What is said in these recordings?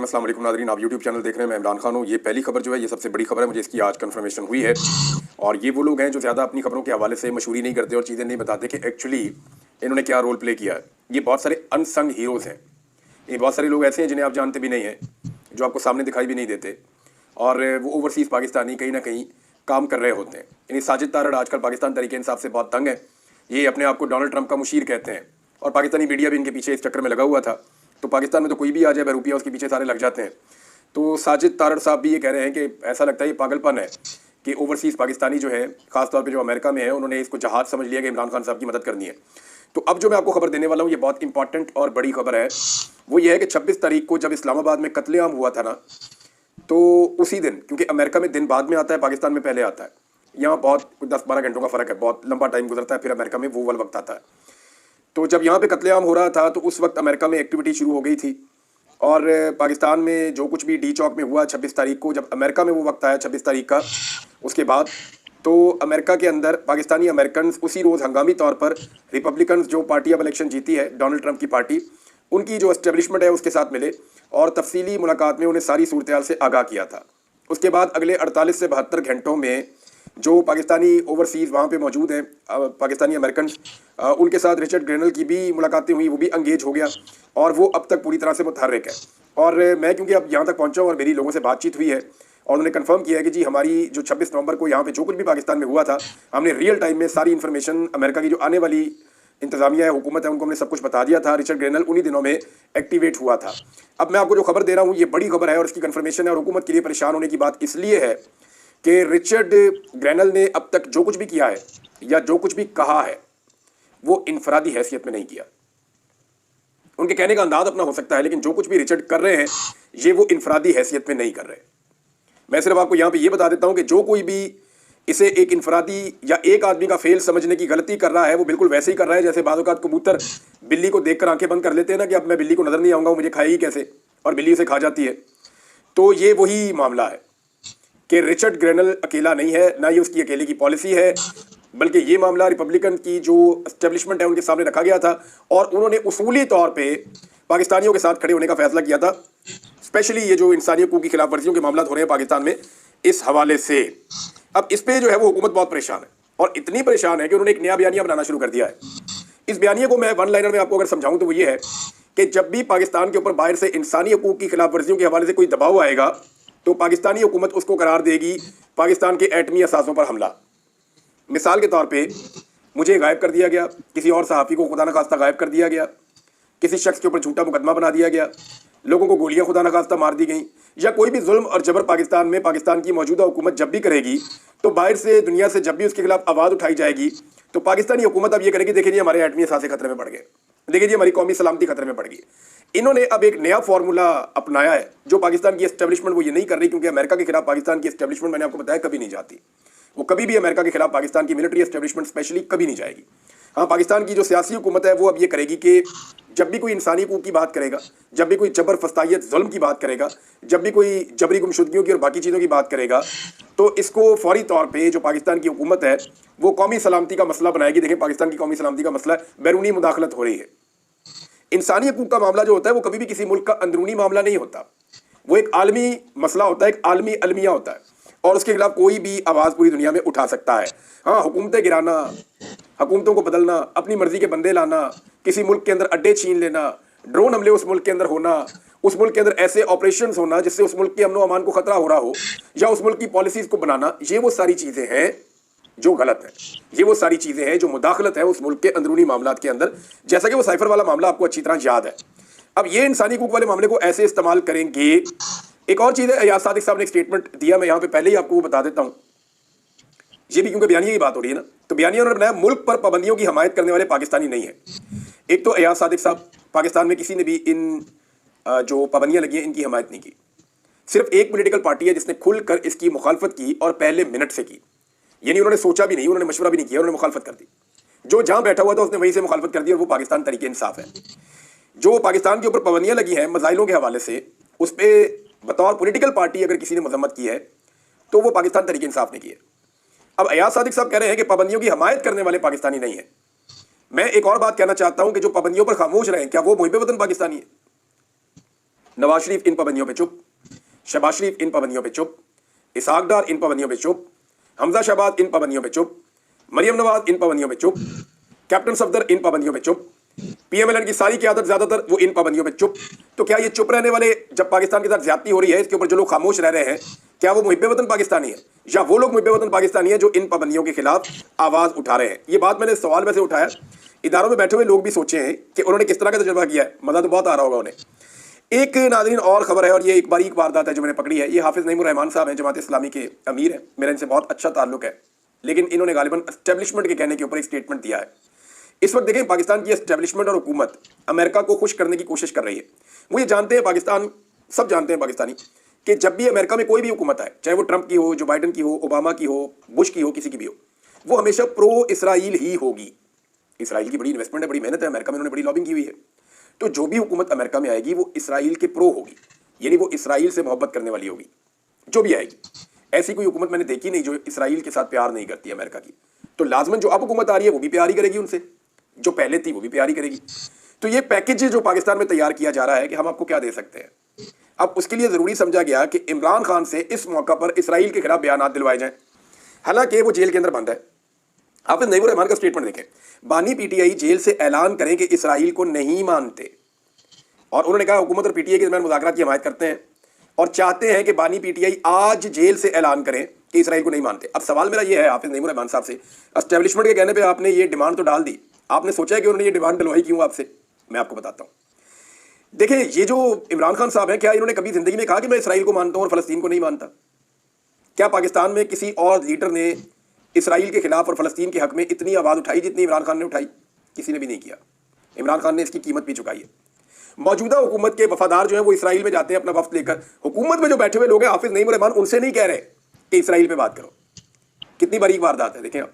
रहीम। अस्सलाम वालेकुम नाज़रीन, आप यूट्यूब चैनल देख रहे हैं। मैं इमरान खान हूँ। ये पहली खबर जो है ये सबसे बड़ी खबर है, मुझे इसकी आज कंफर्मेशन हुई है। और ये वो लोग हैं जो ज़्यादा अपनी खबरों के हवाले से मशहूरी नहीं करते और चीज़ें नहीं बताते कि एक्चुअली इन्होंने क्या रोल प्ले किया है। ये बहुत सारे अनसंग हीरोज़ हैं। ये बहुत सारे लोग ऐसे हैं जिन्हें आप जानते भी नहीं हैं, जो आपको सामने दिखाई भी नहीं देते, और वो ओवरसीज़ पाकिस्तानी कहीं ना कहीं काम कर रहे होते हैं। यानी साजिद तारड़ आजकल पाकिस्तान तरीके इंसाफ से बहुत तंग है। ये अपने आप को डोनाल्ड ट्रंप का मुशीर कहते हैं और पाकिस्तानी मीडिया भी इनके पीछे इस चक्कर में लगा हुआ था। तो पाकिस्तान में तो कोई भी आ जाए बहरूपिया, उसके पीछे सारे लग जाते हैं। तो साजिद तारड़ साहब भी ये कह रहे हैं कि ऐसा लगता है ये पागलपन है कि ओवरसीज़ पाकिस्तानी जो है, ख़ासतौर पे जो अमेरिका में है, उन्होंने इसको जहाज़ समझ लिया कि इमरान खान साहब की मदद करनी है। तो अब जो मैं आपको खबर देने वाला हूँ ये बहुत इंपॉर्टेंट और बड़ी खबर है। वो ये है कि 26 तारीख को जब इस्लामाबाद में कत्लेआम हुआ था ना, तो उसी दिन, क्योंकि अमेरिका में दिन बाद में आता है, पाकिस्तान में पहले आता है, यहाँ बहुत 10-12 घंटों का फ़र्क है, बहुत लंबा टाइम गुजरता है, फिर अमेरिका में वो वाला वक्त आता है। तो जब यहाँ पे कत्लेआम हो रहा था तो उस वक्त अमेरिका में एक्टिविटी शुरू हो गई थी, और पाकिस्तान में जो कुछ भी डी चौक में हुआ 26 तारीख को, जब अमेरिका में वो वक्त आया 26 तारीख का, उसके बाद तो अमेरिका के अंदर पाकिस्तानी अमेरिकन उसी रोज़ हंगामी तौर पर रिपब्लिकन जो पार्टी अब इलेक्शन जीती है, डोनाल्ड ट्रंप की पार्टी, उनकी जो एस्टेब्लिशमेंट है उसके साथ मिले और तफसीली मुलाकात में उन्हें सारी सूरत से आगाह किया था। उसके बाद अगले 48 से 72 घंटों में जो पाकिस्तानी ओवरसीज़ वहाँ पे मौजूद हैं, पाकिस्तानी अमेरिकन, उनके साथ रिचर्ड ग्रेनल की भी मुलाकातें हुई, वो भी अंगेज हो गया और वो अब तक पूरी तरह से मुतहर्रिक है। और मैं क्योंकि अब यहाँ तक पहुँचा हूँ और मेरी लोगों से बातचीत हुई है और उन्होंने कंफर्म किया है कि जी हमारी जो 26 नवंबर को यहाँ पे जो कुछ भी पाकिस्तान में हुआ था, हमने रियल टाइम में सारी इन्फॉर्मेशन अमेरिका की जो आने वाली इंतजामिया है, हुकूमत है, उनको हमने सब कुछ बता दिया था। रिचर्ड ग्रेनल उन्हीं दिनों में एक्टिवेट हुआ था। अब मैं आपको जो खबर दे रहा हूँ ये बड़ी खबर है और इसकी कन्फर्मेशन है, और हुकूमत के लिए परेशान होने की बात इसलिए है कि रिचर्ड ग्रेनल ने अब तक जो कुछ भी किया है या जो कुछ भी कहा है वो इनफरादी हैसियत में नहीं किया। उनके कहने का अंदाज अपना हो सकता है, लेकिन जो कुछ भी रिचर्ड कर रहे हैं ये वो इनफरादी हैसियत में नहीं कर रहे। मैं सिर्फ आपको यहाँ पे ये बता देता हूँ कि जो कोई भी इसे एक इनफरादी या एक आदमी का फेल समझने की गलती कर रहा है, वो बिल्कुल वैसे ही कर रहा है जैसे बाज़-औक़ात कबूतर बिल्ली को देखकर आंखें बंद कर लेते हैं ना कि अब मैं बिल्ली को नज़र नहीं आऊँगा, मुझे खाएगी कैसे, और बिल्ली उसे खा जाती है। तो ये वही मामला है कि रिचर्ड ग्रेनल अकेला नहीं है, ना ये उसकी अकेले की पॉलिसी है, बल्कि ये मामला रिपब्लिकन की जो एस्टेब्लिशमेंट है उनके सामने रखा गया था और उन्होंने उसूली तौर पे पाकिस्तानियों के साथ खड़े होने का फैसला किया था। स्पेशली ये जो इंसानी हकूक़ की खिलाफ वर्जियों के मामला हो रहे हैं पाकिस्तान में, इस हवाले से अब इस पर जो है वो हुकूमत बहुत परेशान है, और इतनी परेशान है कि उन्होंने एक नया बयानिया बनाना शुरू कर दिया है। इस बयानिए को मैं वन लाइनर में आपको अगर समझाऊँ तो वो ये है कि जब भी पाकिस्तान के ऊपर बाहर से इंसानी हकूक़ की खिलाफ वर्जियों के हवाले से कोई दबाव आएगा तो पाकिस्तानी हुकूमत उसको करार देगी पाकिस्तान के एटमी असासों पर हमला। मिसाल के तौर पे मुझे गायब कर दिया गया, किसी और सहाफ़ी को खुदा न खास्ता गायब कर दिया गया, किसी शख्स के ऊपर झूठा मुकदमा बना दिया गया, लोगों को गोलियां खुदा न खास्ता मार दी गई, या कोई भी जुल्म और जबर पाकिस्तान में पाकिस्तान की मौजूदा हुकूमत जब भी करेगी तो बाहर से दुनिया से जब भी उसके खिलाफ आवाज़ उठाई जाएगी तो पाकिस्तानी हुकूमत अब ये करेगी, देखिए जी हमारे एटमी असासे खतरे में पड़ गए, देखिए जी हमारी कौमी सलामती खतरे में पड़ गई। इन्होंने अब एक नया फार्मूला अपनाया है जो पाकिस्तान की एस्टेब्लिशमेंट वो ये नहीं कर रही, क्योंकि अमेरिका के खिलाफ पाकिस्तान की एस्टेब्लिशमेंट, मैंने आपको बताया, कभी नहीं जाती। वो कभी भी अमेरिका के खिलाफ पाकिस्तान की मिलिट्री एस्टेब्लिशमेंट स्पेशली कभी नहीं जाएगी। हाँ, पाकिस्तान की जो सियासी हुकूमत है वो अब ये करेगी कि जब भी कोई इंसानी हकूक़ की बात करेगा, जब भी कोई जबर फस्तायत जुल्म की बात करेगा, जब भी कोई जबरी गुमशुदगियों की और बाकी चीज़ों की बात करेगा, तो इसको फौरी तौर पे जो पाकिस्तान की हुकूमत है वो कौमी सलामती का मसला बनाएगी। देखें, पाकिस्तान की कौमी सलामती का मसला बैरूनी मुदाखलत हो रही है। इंसानी हकूक़ का मामला जो होता है वो कभी भी किसी मुल्क का अंदरूनी मामला नहीं होता, वो एक आलमी मसला होता है, एक आलमी अलमिया होता है, और उसके खिलाफ कोई भी आवाज़ पूरी दुनिया में उठा सकता है। हाँ, हुकूमतें गिराना, हुकूमतों को बदलना, अपनी मर्जी के बंदे लाना, किसी मुल्क के अंदर अड्डे छीन लेना, ड्रोन हमले उस मुल्क के अंदर होना, उस मुल्क के अंदर ऐसे ऑपरेशंस होना जिससे उस मुल्क के अमन व अमान को खतरा हो रहा हो, या उस मुल्क की पॉलिसीज़ को बनाना, ये वो सारी चीज़ें हैं जो गलत है। ये वो सारी चीज़ें हैं जो मुदाखलत है उस मुल्क के अंदरूनी मामलात के अंदर, जैसा कि वो साइफर वाला मामला आपको अच्छी तरह याद है। अब ये इंसानी हकूक़ वाले मामले को ऐसे इस्तेमाल करेंगे। एक और चीज़ है, अयाज सादिक साहब ने एक स्टेटमेंट दिया, मैं यहाँ पे पहले ही आपको वो बता देता हूँ, ये भी क्योंकि बयानिया की बात हो रही है ना, तो बयानिया उन्होंने बनाया मुल्क पर पाबंदियों की हमायत करने वाले पाकिस्तानी नहीं है। एक तो अयाज सादिक साहब, पाकिस्तान में किसी ने भी इन जो पाबंदियाँ लगी हैं इनकी हमायत नहीं की। सिर्फ एक पॉलिटिकल पार्टी है जिसने खुलकर इसकी मुखालफत की और पहले मिनट से की, यानी उन्होंने सोचा भी नहीं, उन्होंने मशवरा भी नहीं किया, उन्होंने मुखालफत कर दी। जो जहाँ बैठा हुआ था उसने वहीं से मुखालफत कर दी, और वो पाकिस्तान तरीके इंसाफ है। जो पाकिस्तान के ऊपर पाबंदियाँ लगी हैं मसाइलों के हवाले से, उस पर बतौर पॉलिटिकल पार्टी अगर किसी ने मजम्मत की है तो वो पाकिस्तान तरीके इंसाफ ने की है। अब अयाज सादिक साहब कह रहे हैं कि पाबंदियों की हमायत करने वाले पाकिस्तानी नहीं है। मैं एक और बात कहना चाहता हूं कि जो पाबंदियों पर खामोश रहे, क्या वो मुहिब वतन पाकिस्तानी है? नवाज शरीफ इन पाबंदियों पे चुप, शहबाज शरीफ इन पाबंदियों पे चुप, इसहाक डार इन पाबंदियों पे चुप, हमजा शहबाज इन पाबंदियों पे चुप, मरियम नवाज इन पाबंदियों पे चुप, कैप्टन सफदर इन पाबंदियों पे चुप, पीएमएलएन की सारी क़यादत ज्यादातर वो इन पाबंदियों पे चुप। तो क्या ये चुप रहने वाले, जब पाकिस्तान के साथ ज्यादती हो रही है इसके ऊपर जो लोग खामोश रह रहे हैं, क्या वो मुहिब्बे वतन पाकिस्तानी है, या वो लोग मुहिब्बे वतन पाकिस्तानी है जो इन पाबंदियों के खिलाफ आवाज उठा रहे हैं? ये बात मैंने सवाल में से उठाया, इदारों में बैठे हुए लोग भी सोचे हैं कि उन्होंने किस तरह का तजुर्बा किया है। मजा तो बहुत आ रहा होगा उन्हें। एक नाज़रीन और खबर है, और ये एक बारीक वारदात है जो मैंने पकड़ी है। ये हाफिज नईमुर रहमान साहब हैं, जमात इस्लामी के अमीर हैं, मेरा इनसे बहुत अच्छा ताल्लुक है, लेकिन इन्होंने गालिबन एस्टेब्लिशमेंट के कहने के ऊपर एक स्टेटमेंट दिया है। इस वक्त देखें, पाकिस्तान की एस्टेब्लिशमेंट और हुकूमत अमेरिका को खुश करने की कोशिश कर रही है। वो ये जानते हैं, पाकिस्तान सब जानते हैं पाकिस्तानी, कि जब भी अमेरिका में कोई भी हुकूमत आए, चाहे वो ट्रंप की हो, जो बाइडन की हो, ओबामा की हो, बुश की हो, किसी की भी हो, वो हमेशा प्रो इसराइल ही होगी। इसराइल की बड़ी इन्वेस्टमेंट है, बड़ी मेहनत है, अमेरिका में उन्होंने बड़ी लॉबिंग की हुई है। तो जो भी हुकूमत अमेरिका में आएगी वो इसराइल के प्रो होगी, यानी वो इसराइल से मोहब्बत करने वाली होगी। जो भी आएगी, ऐसी कोई हुकूमत मैंने देखी नहीं जो इसराइल के साथ प्यार नहीं करती अमेरिका की। तो लाजमन जो अब हुकूमत आ रही है वो भी प्यार ही करेगी उनसे, जो पहले थी वो भी प्यार ही करेगी। तो ये पैकेज जो पाकिस्तान में तैयार किया जा रहा है कि हम आपको क्या दे सकते हैं, अब उसके लिए जरूरी समझा गया कि इमरान खान से इस मौका पर इसराइल के खिलाफ बयान दिलवाए जाएं। हालांकि वो जेल के अंदर बंद है। हाफिज नईमुर रहमान का स्टेटमेंट देखें, बानी पीटीआई जेल से ऐलान करें कि इसराइल को नहीं मानते, और उन्होंने कहा हुकूमत और पीटीआई के दरमियान मुज़ाकरात की हमायत करते हैं और चाहते हैं कि बानी पीटीआई आज जेल से ऐलान करें कि इसराइल को नहीं मानते। अब सवाल मेरा ये है हाफिज नईमुर रहमान साहब से, एस्टेब्लिशमेंट के कहने पे आपने ये डिमांड तो डाल दी, आपने सोचा है कि उन्होंने ये डिमांड डलवाई क्यों आपसे? मैं आपको बताता हूँ। देखिए, ये जो इमरान खान साहब हैं, क्या इन्होंने कभी जिंदगी में कहा कि मैं इसराइल को मानता हूँ और फलस्तीन को नहीं मानता? क्या पाकिस्तान में किसी और लीडर ने इसराइल के खिलाफ और फलस्तीन के हक में इतनी आवाज़ उठाई जितनी इमरान खान ने उठाई? किसी ने भी नहीं किया। इमरान खान ने इसकी कीमत भी चुकाई है। मौजूदा हुकूमत के वफादार जो हैं वो इसराइल में जाते हैं अपना वफ्द लेकर। हुकूमत में जो बैठे हुए लोग हैं, हाफिज नईमुर रहमान उनसे नहीं कह रहे कि इसराइल पे बात करो। कितनी बारीक वारदात है, देखें आप।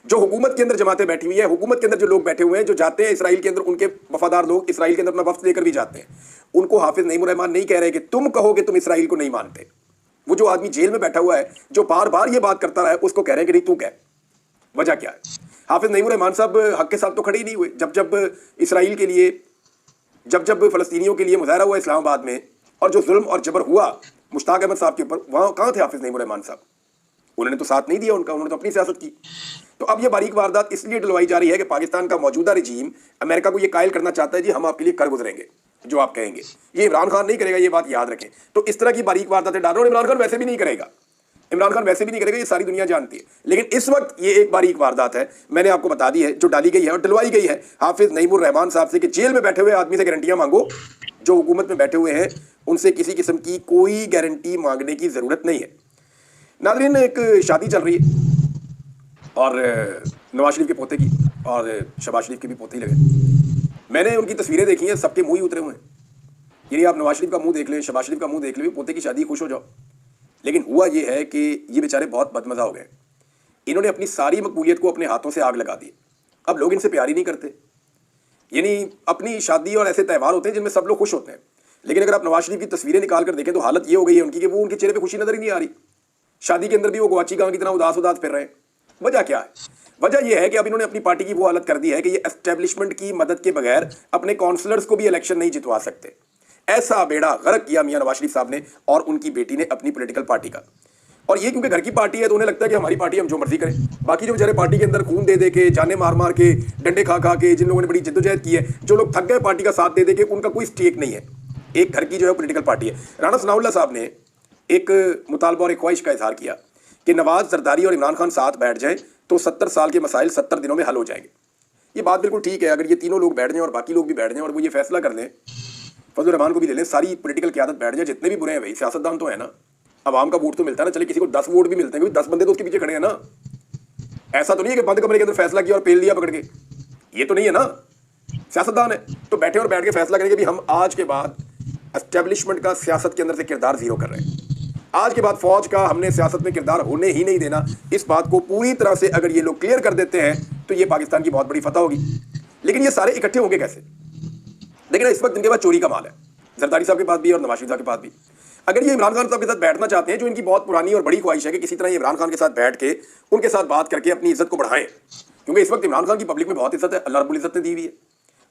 जो हुकूमत के अंदर जमातें बैठी हुई है, हुकूमत के अंदर जो लोग बैठे हुए हैं, जो जाते हैं इसराइल के अंदर, उनके वफादार लोग इसराइल के अंदर अपना वफ्द लेकर भी जाते हैं, उनको हाफिज नईमुर रहमान नहीं कह रहे कि तुम कहो कि तुम इसराइल को नहीं मानते। वो जो आदमी जेल में बैठा हुआ है, जो बार बार ये बात करता रहा है, उसको कह रहे हैं कि नहीं तू कह। वजह क्या है? हाफिज नईमुर रहमान साहब हक के साथ तो खड़े ही नहीं हुए। जब जब इसराइल के लिए, जब जब फलस्तीनियों के लिए मुजाहरा हुआ इस्लामाबाद में, और जो जुल्म और जबर हुआ मुश्ताक अहमद साहब के ऊपर, वहाँ कहाँ थे हाफिज नईमुर रहमान साहब? उन्होंने तो साथ नहीं दिया उनका, उन्होंने तो अपनी सियासत की। तो अब ये बारीक वारदात इसलिए डलवाई जा रही है कि पाकिस्तान का मौजूदा रजीम अमेरिका को ये कायल करना चाहता है, जी हम आपके लिए कर गुजरेंगे जो आप कहेंगे। ये इमरान खान नहीं करेगा, ये बात याद रखें। तो इस तरह की बारीक वारदातें डाल रहे हैं। इमरान खान वैसे भी नहीं करेगा, इमरान खान वैसे भी नहीं करेगा, ये सारी दुनिया जानती है। लेकिन इस वक्त ये एक बारीक वारदात है, मैंने आपको बता दी है, जो डाली गई है और डलवाई गई है हाफिज नईमुर रहमान साहब से कि जेल में बैठे हुए आदमी से गारंटियां मांगो। जो हुकूमत में बैठे हुए हैं उनसे किसी किस्म की कोई गारंटी मांगने की जरूरत नहीं है। नाज़रीन, एक शादी चल रही है और नवाज शरीफ के पोते की, और शहबाज शरीफ के भी पोते ही लगे। मैंने उनकी तस्वीरें देखी हैं, सबके मुंह ही उतरे हुए हैं। यानी आप नवाज शरीफ का मुंह देख लें, शहबाज शरीफ का मुंह देख लें, पोते की शादी खुश हो जाओ। लेकिन हुआ ये है कि ये बेचारे बहुत बदमज़ा हो गए। इन्होंने अपनी सारी मकबूलियत को अपने हाथों से आग लगा दी। अब लोग इनसे प्यार ही नहीं करते। यानी अपनी शादी और ऐसे त्यौहार होते हैं जिनमें सब लोग खुश होते हैं, लेकिन अगर आप नवाज शरीफ की तस्वीरें निकाल कर देखें तो हालत ये हो गई है उनकी कि वो, उनके चेहरे पे खुशी नजर ही नहीं आ रही। शादी के अंदर भी वो गवाची गां की तरह उदास उदास फिर रहे हैं। वजह क्या है? वजह यह है कि अब इन्होंने अपनी पार्टी की वो हालत कर दी है कि ये एस्टेब्लिशमेंट की मदद के बगैर अपने काउंसलर्स को भी इलेक्शन नहीं जितवा सकते। ऐसा बेड़ा गर्क किया मियां नवाज शरीफ साहब ने और उनकी बेटी ने अपनी पॉलिटिकल पार्टी का। और ये क्योंकि घर की पार्टी है तो उन्हें लगता है कि हमारी पार्टी, हम जो मर्जी करें। बाकी जो बेचारे पार्टी के अंदर खून दे दे के, जाने मार मार के, डंडे खा खा के, जिन लोगों ने बड़ी जिद्दोजहद की है, जो लोग थक गए पार्टी का साथ दे दे के, उनका कोई स्टेक नहीं है। एक घर की जो है पॉलिटिकल पार्टी है। राणा सनाउल्लाह साहब ने एक मुतालबा और एक ख्वाहिश का इजहार किया कि नवाज, जरदारी और इमरान खान साथ बैठ जाएं तो 70 साल के मसाइल 70 दिनों में हल हो जाएंगे। ये बात बिल्कुल ठीक है। अगर ये तीनों लोग बैठ जाएं और बाकी लोग भी बैठ जाएं और वो ये फैसला कर लें, फजल रहमान को भी ले लें, सारी पॉलिटिकल क़यादत बैठ जाए, जितने भी बुरे हैं भाई, सियासतदान तो है ना, आवाम का वोट तो मिलता है ना। चले किसी को 10 वोट भी मिलते हैं, क्योंकि 10 बंदे तो उसके पीछे खड़े हैं ना। ऐसा तो नहीं है कि बंद कमरे के अंदर फैसला किया और पेल दिया पकड़ के, ये तो नहीं है ना। सियासतदान है तो बैठे और बैठ के फैसला करेंगे भी हम आज के बाद एस्टेब्लिशमेंट का सियासत के अंदर से किरदार जीरो कर रहे हैं। आज के बाद फौज का हमने सियासत में किरदार होने ही नहीं देना। इस बात को पूरी तरह से अगर ये लोग क्लियर कर देते हैं तो ये पाकिस्तान की बहुत बड़ी फतह होगी। लेकिन ये सारे इकट्ठे होंगे कैसे? लेकिन इस वक्त इनके पास चोरी का माल है, जरदारी साहब के पास भी और नवाज शरीफ साहब के पास भी। अगर ये इमरान खान साहब के साथ बैठना चाहते हैं, जो इनकी बहुत पुरानी और बड़ी ख्वाहिश है कि किसी तरह इमरान खान के साथ बैठ के उनके साथ बात करके अपनी इज्जत को बढ़ाएं, क्योंकि इस वक्त इमरान खान की पब्लिक में बहुत इज्जत है, अल्लाह रब्बुल इज्जत ने दी हुई है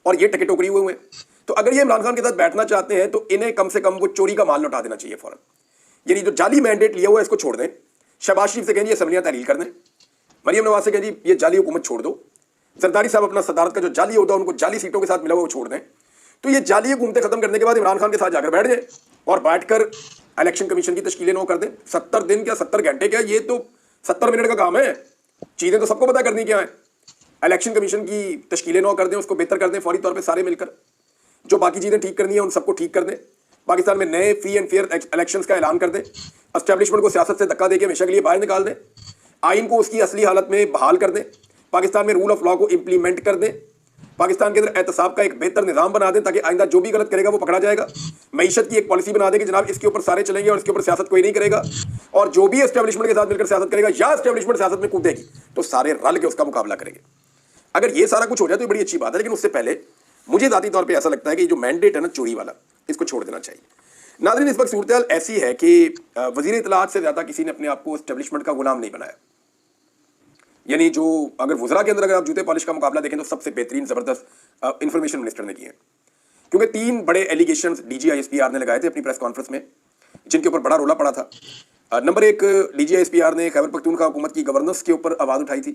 और ये टके टोकरी हुए हैं। تو اگر یہ عمران خان کے ساتھ بیٹھنا چاہتے ہیں تو انہیں کم سے کم وہ چوری کا مال لوٹا دینا چاہیے فوراً. یعنی جو جعلی مینڈیٹ لیا ہوا ہے اس کو چھوڑ دیں. شہباز شریف سے کہیں جی اسمبلیاں تحلیل کر دیں. مریم نواز سے کہیں جی یہ جعلی حکومت چھوڑ دو. زرداری صاحب اپنا صدارت کا جو جعلی ہوتا ہے ان کو جعلی سیٹوں کے ساتھ ملا ہوا وہ چھوڑ دیں. تو یہ جعلی حکومتیں ختم کرنے کے بعد عمران خان کے ساتھ جا کر بیٹھ جائیں اور بیٹھ کر الیکشن کمیشن کی تشکیلیں نو کر دیں. 70 دن کیا 70 گھنٹے کیا, یہ تو 70 منٹ کا کام ہے. چیزیں تو سب کو پتہ کرنی کیا ہیں. الیکشن کمیشن کی تشکیلیں نو کر دیں, اس کو بہتر کر دیں فوری طور پہ سارے مل کر. جو باقی چیزیں ٹھیک کرنی ہیں ان سب کو ٹھیک کر دیں. پاکستان میں نئے فری اینڈ فیئر الیکشنز کا اعلان کر دیں. اسٹیبلشمنٹ کو سیاست سے دھکا دے کے ہمیشہ کے لیے باہر نکال دیں. آئین کو اس کی اصلی حالت میں بحال کر دیں. پاکستان میں رول آف لا کو امپلیمنٹ کر دیں. پاکستان کے اندر احتساب کا ایک بہتر نظام بنا دیں تاکہ آئندہ جو بھی غلط کرے گا وہ پکڑا جائے گا. معیشت کی ایک پالیسی بنا دیں کہ جناب اس کے اوپر سارے چلیں گے اور اس کے اوپر سیاست کوئی نہیں کرے گا. اور جو بھی اسٹیبلشمنٹ کے ساتھ مل کر سیاست کرے گا یا اسٹیبلشمنٹ سیاست میں کودے گی تو سارے رل کے اس کا مقابلہ کریں گے. اگر یہ سارا کچھ ہو جائے تو بڑی اچھی بات ہے. لیکن اس سے پہلے مجھے ذاتی طور پہ ایسا لگتا ہے کہ جو مینڈیٹ ہے نا چوری والا, اس کو چھوڑ دینا چاہیے. ناظرین, اس وقت صورتحال ایسی ہے کہ وزیر اطلاعات سے زیادہ کسی نے اپنے آپ کو اسٹیبلشمنٹ کا غلام نہیں بنایا. یعنی جو اگر وزراء کے اندر اگر آپ جوتے پالش کا مقابلہ دیکھیں تو سب سے بہترین زبردست انفارمیشن منسٹر نے کیے ہیں. کیونکہ 3 بڑے allegations D G I S P R نے لگائے تھے اپنی پریس کانفرنس میں جن کے اوپر بڑا رولا پڑا تھا. Number 1, D G I S P R نے خیبر پختونخوا حکومت کی گورننس کے اوپر آواز اٹھائی تھی.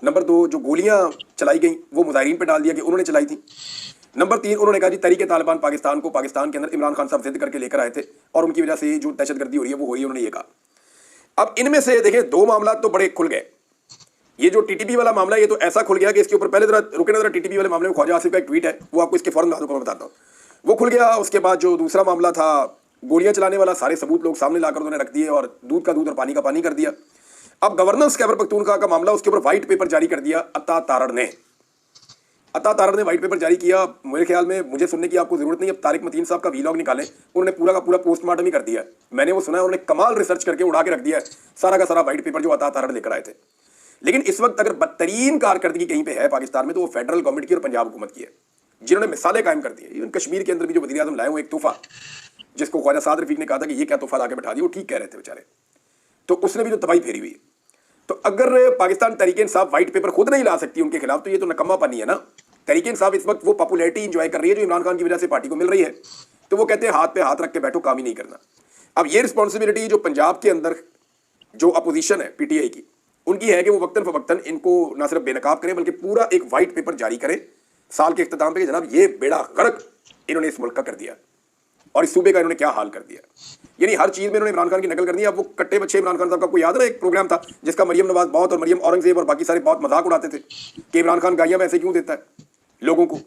نمبر 2, جو گولیاں چلائی گئیں وہ مظاہرین پہ ڈال دیا کہ انہوں نے چلائی تھیں. نمبر 3, انہوں نے کہا جی تحریک طالبان پاکستان کو پاکستان کے اندر عمران خان صاحب ضد کر کے لے کر آئے تھے اور ان کی وجہ سے جو دہشت گردی ہو رہی ہے وہ ہوئی, انہوں نے یہ کہا. اب ان میں سے دیکھیں 2 معاملات تو بڑے کھل گئے. یہ جو ٹی ٹی پی والا معاملہ یہ تو ایسا کھل گیا کہ اس کے اوپر پہلے ذرا رکے نا, ٹی ٹی پی والے معاملے میں خواجہ آصف کا ایک ٹویٹ ہے وہ آپ کو اس کے فوراً بعد میں بتاتا ہوں. وہ کھل گیا. اس کے بعد جو دوسرا معاملہ تھا گولیاں چلانے والا, سارے ثبوت لوگ سامنے لا کر انہوں نے رکھ دیے اور دودھ کا دودھ اور پانی کا پانی کر دیا. اب گورننس خیبر پختونخوا کا معاملہ, اس کے اوپر وائٹ پیپر جاری کر دیا عطا تارڑ نے. عطا تارڑ نے وائٹ پیپر جاری کیا. میرے خیال میں مجھے سننے کی آپ کو ضرورت نہیں, اب طارق متین صاحب کا ویلاگ نکالیں, انہوں نے پورا کا پورا پوسٹ مارٹم ہی کر دیا. میں نے وہ سنا ہے, انہوں نے کمال ریسرچ کر کے اڑا کے رکھ دیا ہے سارا کا سارا وائٹ پیپر جو عطا تارڑ لے کر آئے تھے. لیکن اس وقت اگر بدترین کارکردگی کہیں پہ ہے پاکستان میں تو وہ فیڈرل گورنمنٹ کی اور پنجاب حکومت کی ہے, جنہوں نے مثالیں قائم کر دی ہیں. ایون کشمیر کے اندر بھی جو وزیر اعظم لائے ہوئے ایک تحفہ, جس کو خواجہ سعد رفیق نے کہا تھا کہ یہ کیا تحفہ لا کے بٹھا دیا, وہ ٹھیک کہہ رہے تھے بیچارے, تو اس نے بھی جو تباہی پھیری ہوئی ہے. تو اگر پاکستان تحریک انصاف وائٹ پیپر خود نہیں لا سکتی ان کے خلاف تو یہ تو نکما پانی ہے نا. تحریک انصاف اس وقت وہ پاپولیرٹی انجوائے کر رہی ہے جو عمران خان کی وجہ سے پارٹی کو مل رہی ہے, تو وہ کہتے ہیں ہاتھ پہ ہاتھ رکھ کے بیٹھو, کام ہی نہیں کرنا. اب یہ رسپانسبلٹی جو پنجاب کے اندر جو اپوزیشن ہے پی ٹی آئی کی, ان کی ہے کہ وہ وقتاً فوقتاً ان کو نہ صرف بے نقاب کریں بلکہ پورا ایک وائٹ پیپر جاری کریں سال کے اختتام پہ کہ جناب یہ بیڑا غرق انہوں نے اس ملک کا کر دیا اور اس صوبے کا انہوں نے کیا حال کر دیا. یعنی ہر چیز میں انہوں نے عمران خان کی نقل کرنی ہے. اب وہ کٹے بچے عمران خان صاحب کا کوئی یاد ہے ایک پروگرام تھا جس کا مریم نواز بہت اور مریم اورنگزیب اور باقی سارے بہت مذاق اڑاتے تھے کہ عمران خان گائیاں ایسے کیوں دیتا ہے لوگوں کو,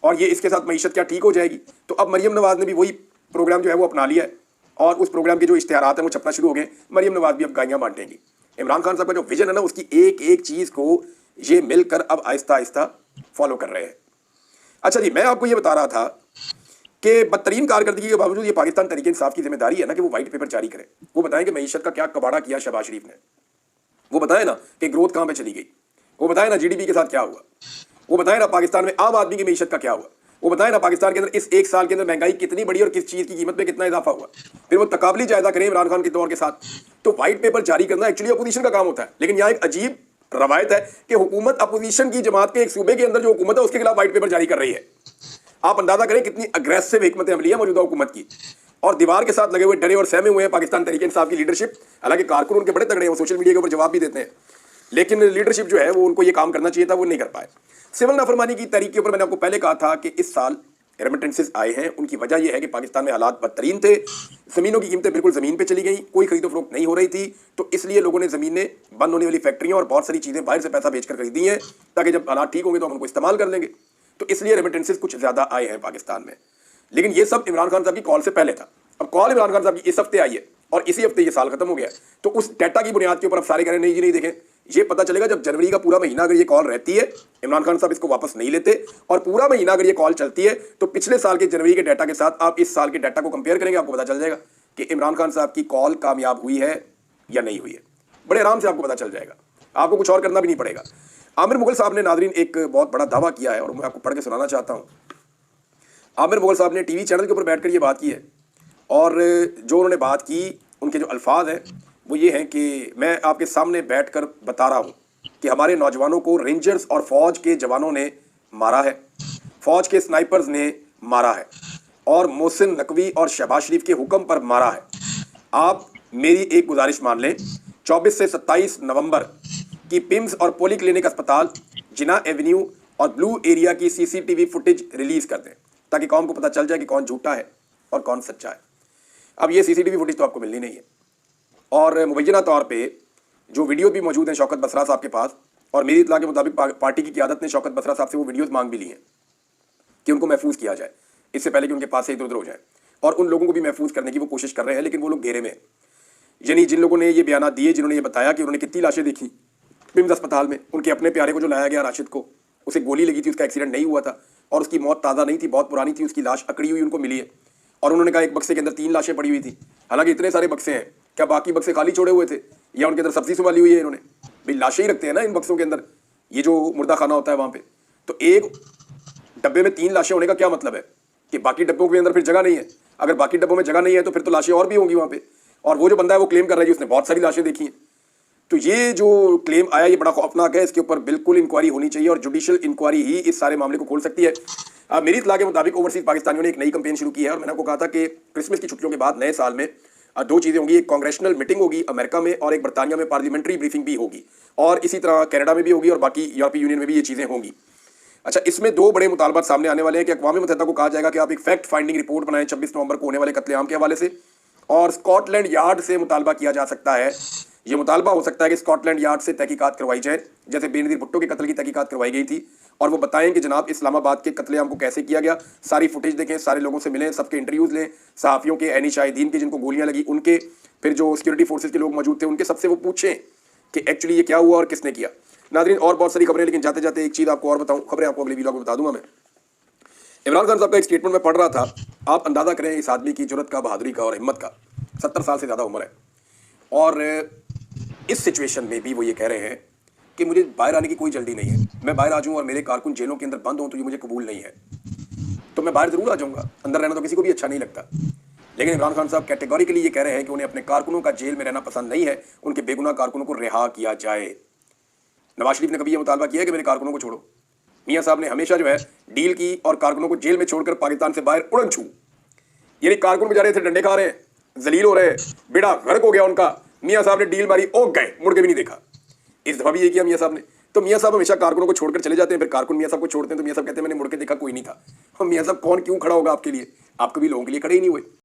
اور یہ اس کے ساتھ معیشت کیا ٹھیک ہو جائے گی. تو اب مریم نواز نے بھی وہی پروگرام جو ہے وہ اپنا لیا ہے اور اس پروگرام کے جو اشتہارات ہیں وہ چھپنا شروع ہو گئے. مریم نواز بھی اب گائیاں بانٹیں گی. عمران خان صاحب کا جو ویژن ہے نا اس کی ایک ایک چیز کو یہ مل کر اب آہستہ آہستہ فالو کر رہے ہیں. اچھا جی, میں آپ کو یہ بتا رہا تھا کہ بدترین کارکردگی کے باوجود یہ پاکستان تحریک انصاف کی ذمہ داری ہے نا کہ وہ وائٹ پیپر جاری کرے. وہ بتائیں کہ معیشت کا کیا کباڑہ کیا شہباز شریف نے, وہ بتائیں نا کہ گروتھ کہاں پہ چلی گئی, وہ بتائیں نا جی ڈی پی کے ساتھ کیا ہوا, وہ بتائیں نا پاکستان میں عام آدمی کی معیشت کا کیا ہوا, وہ بتائیں نا پاکستان کے اندر اس ایک سال کے اندر مہنگائی کتنی بڑی اور کس چیز کی قیمت میں کتنا اضافہ ہوا. پھر وہ تقابلی جائزہ کریں عمران خان کے دور کے ساتھ. تو وائٹ پیپر جاری کرنا ایکچولی اپوزیشن کا کام ہوتا ہے, لیکن یہاں ایک عجیب روایت ہے کہ حکومت اپوزیشن کی جماعت کے ایک صوبے کے اندر جو حکومت ہے اس کے خلاف وائٹ پیپر جاری کر رہی ہے. آپ اندازہ کریں کتنی اگریسو حکمت عملی ہے موجودہ حکومت کی, اور دیوار کے ساتھ لگے ہوئے ڈرے اور سہمے ہوئے ہیں پاکستان تحریک انصاف کی لیڈرشپ. حالانکہ کارکن ان کے بڑے تگڑے ہیں, وہ سوشل میڈیا کے اوپر جواب بھی دیتے ہیں, لیکن لیڈرشپ جو ہے وہ ان کو یہ کام کرنا چاہیے تھا, وہ نہیں کر پائے. سول نافرمانی کی تحریک کے اوپر میں نے آپ کو پہلے کہا تھا کہ اس سال ریمیٹنسز آئے ہیں. ان کی وجہ یہ ہے کہ پاکستان میں حالات بدترین تھے, زمینوں کی قیمتیں بالکل زمین پہ چلی گئیں, کوئی خرید و فروخت نہیں ہو رہی تھی, تو اس لیے لوگوں نے زمینیں, بند ہونے والی فیکٹریاں اور بہت ساری چیزیں باہر سے پیسہ بیچ کر خریدی ہیں تاکہ جب حالات ٹھیک ہوں گے تو ہم ان کو استعمال کر لیں گے. تو اس لیے ریمیٹنسز کچھ زیادہ آئے ہیں پاکستان میں. لیکن یہ سب عمران خان صاحب کی کال سے پہلے تھا. اب کال عمران خان صاحب کی اس ہفتے آئی ہے اور اسی ہفتے یہ سال ختم ہو گیا, تو اس ڈیٹا کی بنیاد کے اوپر اب سارے کہہ رہے ہیں نہیں جی نہیں, دیکھیں یہ پتہ چلے گا جب جنوری کا پورا مہینہ اگر یہ کال رہتی ہے, عمران خان صاحب اس کو واپس نہیں لیتے, اور پورا مہینہ اگر یہ کال چلتی ہے تو پچھلے سال کے جنوری کے ڈیٹا کے ساتھ آپ اس سال کے ڈیٹا کو کمپیئر کریں گے, آپ کو پتہ چل جائے گا کہ عمران خان صاحب کی کال کامیاب ہوئی ہے یا نہیں ہوئی ہے. بڑے آرام سے آپ کو پتہ چل جائے گا, آپ کو کچھ اور کرنا بھی نہیں پڑے گا. عامر مغل صاحب نے ناظرین ایک بہت بڑا دعویٰ کیا ہے اور میں آپ کو پڑھ کے سنانا چاہتا ہوں. عامر مغل صاحب نے ٹی وی چینل کے اوپر بیٹھ کر یہ بات کی ہے, اور جو انہوں نے بات کی ان کے جو الفاظ ہیں وہ یہ ہیں کہ میں آپ کے سامنے بیٹھ کر بتا رہا ہوں کہ ہمارے نوجوانوں کو رینجرز اور فوج کے جوانوں نے مارا ہے, فوج کے سنائپرز نے मारा है और मोहसिन नकवी और शहबाज शरीफ के हुक्म पर मारा है। आप मेरी एक गुजारिश मान लें, 24 से 27 नवंबर की पिम्स और पोली क्लिनिक अस्पताल, जिना एवेन्यू और ब्लू एरिया की सीसीटीवी फुटेज रिलीज कर दें ताकि कौम को पता चल जाए कि कौन झूठा है और कौन सच्चा है। अब ये सीसीटीवी फुटेज तो आपको मिलनी नहीं है और मुबैना तौर पे जो वीडियो भी मौजूद हैं शौकत बसरा साहब के पास, और मेरी इत्तला के मुताबिक पार्टी की क़यादत ने शौकत बसरा साहब से वो वीडियोज़ मांग भी ली हैं कि उनको महफूज किया जाए इससे पहले कि उनके पास से इधर उधर हो जाए, और उन लोगों को भी महफूज करने की वो कोशिश कर रहे हैं, लेकिन वो लोग घेरे में हैं। यानी जिन लोगों ने ये बयान दिए, जिन्होंने ये बताया कि उन्होंने कितनी लाशें देखी पिम्स अस्पताल में, उनके अपने प्यारे को जो लाया गया राशिद को, उसे गोली लगी थी, उसका एक्सीडेंट नहीं हुआ था और उसकी मौत ताज़ा नहीं थी, बहुत पुरानी थी, उसकी लाश अकड़ी हुई उनको मिली है। और उन्होंने कहा एक बक्से के अंदर 3 लाशें पड़ी हुई थी। हालांकि इतने सारे बक्से हैं, क्या बाकी बक्से खाली छोड़े हुए थे या उनके अंदर सब्जी संभाली हुई है इन्होंने? भाई लाशें ही रखते हैं ना इन बक्सों के अंदर, ये जो मुर्दा खाना होता है वहाँ पे। तो एक डब्बे में 3 लाशें होने का क्या मतलब है कि बाकी डब्बों के अंदर फिर जगह नहीं है? अगर बाकी डब्बों में जगह नहीं है तो फिर तो लाशें और भी होंगी वहाँ पे। और वो जो बंदा है वो क्लेम कर रहा है कि उसने बहुत सारी लाशें देखी हैं। तो ये जो क्लेम आया ये बड़ा खौफनाक है, इसके ऊपर बिल्कुल इंक्वायरी होनी चाहिए और जुडिशियल इंक्वायरी ही इस सारे मामले को खोल सकती है। मेरी इत्तला के मुताबिक ओवरसीज पाकिस्तानियों ने एक नई कैंपेन शुरू की है और मैंने आपको कहा था कि क्रिसमस की छुट्टियों के बाद नए साल में 2 चीज़ें होंगी। एक कांग्रेशनल मीटिंग होगी अमेरिका में और एक बरतानिया में पार्लियामेंट्री ब्रीफिंग भी होगी, और इसी तरह कनाडा में भी होगी और बाकी यूरोपीय यूनियन में भी ये चीज़ें होंगी। अच्छा, इसमें 2 बड़े मुतालबात सामने आने वाले हैं कि अक़वाम मुत्तहिदा को कहा जाएगा कि आप एक फैक्ट फाइंडिंग रिपोर्ट बनाएं 26 नवंबर को होने वाले कत्लेआम के हवाले से, और स्कॉटलैंड यार्ड से मुतालबा किया जा सकता है, ये मुतालबा हो सकता है कि स्कॉटलैंड यार्ड से तहकीकात करवाई जाए जैसे बेनज़ीर भुट्टो के कत्ल की तहकीकात करवाई गई थी, और वो बताएं कि जनाब इस्लामाबाद के कत्लेआम को कैसे किया गया। सारी फुटेज देखें, सारे लोगों से मिलें, सबके इंटरव्यूज़ लें, सहाफ़ियों के, ऐनी शाहिदीन के जिनको गोलियां लगी उनके, फिर जो सिक्योरिटी फोर्सेज के लोग मौजूद थे उनके, सबसे वो पूछें कि एक्चुअली ये क्या हुआ और किसने किया। नाज़रीन, और बहुत सारी खबरें, लेकिन जाते जाते एक चीज़ आपको और बताऊँ, खबरें आपको अगले वीडियो में बता दूंगा मैं। इमरान खान साहब का एक स्टेटमेंट में पढ़ रहा था, आप अंदाज़ा करें इस आदमी की जुर्रत का, बहादुरी का और हिम्मत का। 70 साल से ज़्यादा उम्र है और इस सिचुएशन में भी वो ये कह रहे हैं कि मुझे बाहर आने की कोई जल्दी नहीं है, मैं बाहर आ जाऊँ और मेरे कारकुन जेलों के अंदर बंद हों तो ये मुझे कबूल नहीं है, तो मैं बाहर ज़रूर आ जाऊँगा, अंदर रहना तो किसी को भी अच्छा नहीं लगता। लेकिन इमरान खान साहब कैटेगोरिकली ये कह रहे हैं कि उन्हें अपने कारकुनों का जेल में रहना पसंद नहीं है, उनके बेगुनाह कारकुनों को रिहा किया जाए। नवाज शरीफ ने कभी ये मुतालबा किया है कि मेरे कारकुनों को छोड़ो? मियाँ साहब ने हमेशा जो है डील की और कारकुनों को जेल में छोड़कर पाकिस्तान से बाहर उड़न छू, यानी कारकुन बेचारे थे डंडे खा रहे हैं, जलील हो रहे हैं, बेड़ा गर्क हो गया उनका, मियाँ साहब ने डील मारी, ओक गए, मुड़ के भी नहीं देखा। इस दफा भी ये किया मियाँ साहब ने। तो मियाँ साहब हमेशा कारकुनों को छोड़कर चले जाते हैं, फिर कारकुन मियाँ साहब को छोड़ते हैं तो मियाँ साहब कहते हैं मैंने मुड़ के देखा कोई नहीं था। और मियाँ साहब कौन क्यों खड़ा होगा आपके लिए? आप कभी लोगों के लिए खड़े ही नहीं हुए।